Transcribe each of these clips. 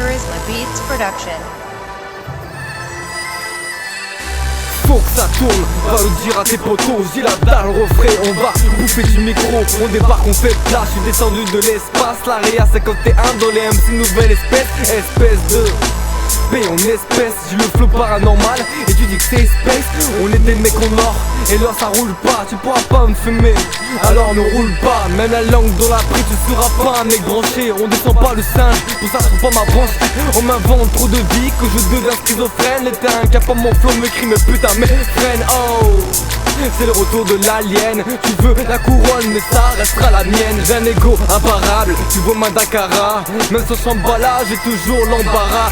Charisma Beats Production. Faut que ça tourne, va le dire à tes potos. J'ai la dalle, refrais, on va bouffer du micro. On débarque, on fait place, je suis descendu de l'espace. La Réa 51 dans les MC, nouvelle espèce. Espèce de paix en espèce, j'ai le flow paranormal. Et tu dis que c'est space, on est des mecs en or. Et là ça roule pas, tu pourras pas me fumer. Alors ne roule pas, même la langue dans la prise, tu seras pas un mec branché. On descend pas le singe, pour ça je trouve pas ma branche. On m'invente trop de vie que je deviens schizophrène. Et t'es incapable, mon flow me crie mais putain mais freine. Oh, c'est le retour de l'alien. Tu veux la couronne mais ça restera la mienne. J'ai un ego imparable, tu vois ma Dakara. Même sans chambala, j'ai toujours l'embarras.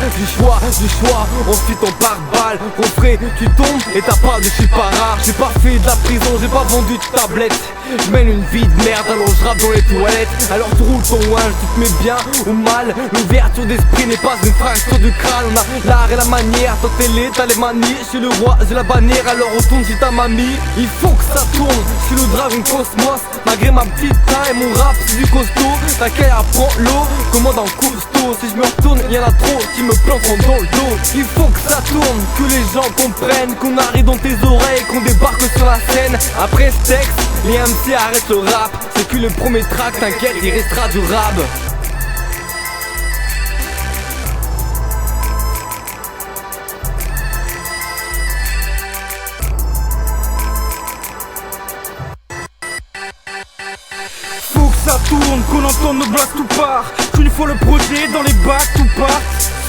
Du choix, on fit ton pare-balles. Refrais, tu tombes et t'as pas de chipara. J'ai pas fait de la prison, j'ai pas vendu de tablette. Je mène une vie de merde, alors je rappe dans les toilettes. Alors tu roules ton ouinge, tu te mets bien ou mal. L'ouverture d'esprit n'est pas une fraction du crâne. On a l'art et la manière, toi télé, t'as les manies. Je suis le roi, j'ai la bannière, alors retourne chez ta mamie. Il faut que ça tourne, je suis le dragon cosmos. Malgré ma petite taille, mon rap c'est du costaud. Ta carrière prend l'eau, commande en costaud. Si je me retourne, y'en a trop qui me planteront dans le dos. Il faut que ça tourne, que les gens comprennent, qu'on arrive dans tes oreilles, qu'on débarque sur la scène. Après ce texte, les MC arrêtent le rap. C'est que le premier track, t'inquiète, il restera du rap. Faut que ça tourne, qu'on entende nos blasts tout part. Qu'une fois le projet dans les bacs tout part.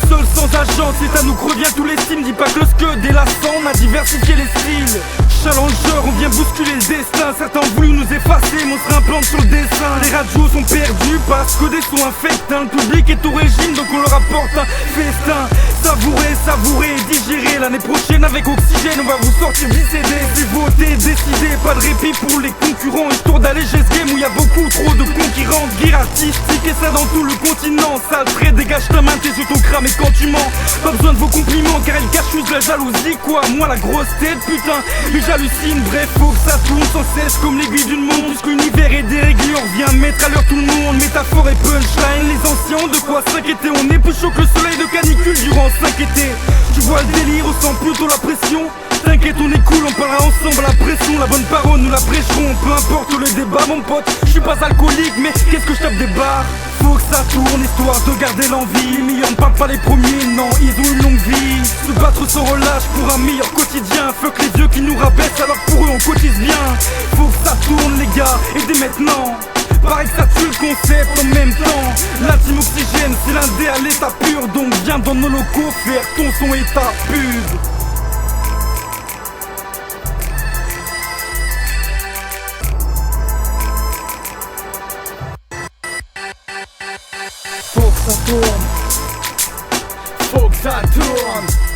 Seul sans agent, c'est à nous que revient tout l'estime. Dis pas que le scud délassant, on a diversifié les styles. Challenger, on vient bousculer le destin. Certains ont voulu nous effacer, mais on se réimplante sur le dessin. Les radios sont perdus parce que des sons infectent. Le public est au régime, donc on leur apporte un festin. Savourer, digérer. L'année prochaine avec Oxygène, on va vous sortir BCD. C'est voter, décider, pas de répit pour les concurrents. Histoire d'alléger ce game où y a beaucoup trop de concurrents. Guerre artistique et ça dans tout le continent. Sale trait, dégage ta main, t'es sur ton crâne et quand tu mens. Pas besoin de vos compliments car elle cache juste la jalousie quoi. Moi la grosse tête putain, mais j'hallucine. Bref faut que ça tourne sans cesse comme l'aiguille d'une montre. Puisque l'univers est déréglé, on revient mettre à l'heure tout le monde. Métaphore et punchline, les anciens ont de quoi s'inquiéter. On est plus chaud que le soleil de canicule durant 5 étés. Tu vois le délire, on sent plutôt la pression. T'inquiète on est cool, on parlera ensemble. La pression, la bonne parole, nous la prêcherons. Peu importe le débat mon pote, je suis pas alcoolique mais qu'est-ce que je tape des barres. Faut que ça tourne, histoire de garder l'envie. Les meilleurs ne parlent pas les premiers, non, ils ont une longue vie. Se battre sans relâche pour un meilleur quotidien. Fuck les vieux qui nous rabaissent alors pour eux on cotise bien. Faut que ça tourne les gars, et dès maintenant. Pareil que ça tue le concept en même temps. La team Oxygène c'est l'indé à l'état pur. Donc viens dans nos locaux faire ton son et ta pub. Faut que ça tourne, faut que ça tourne.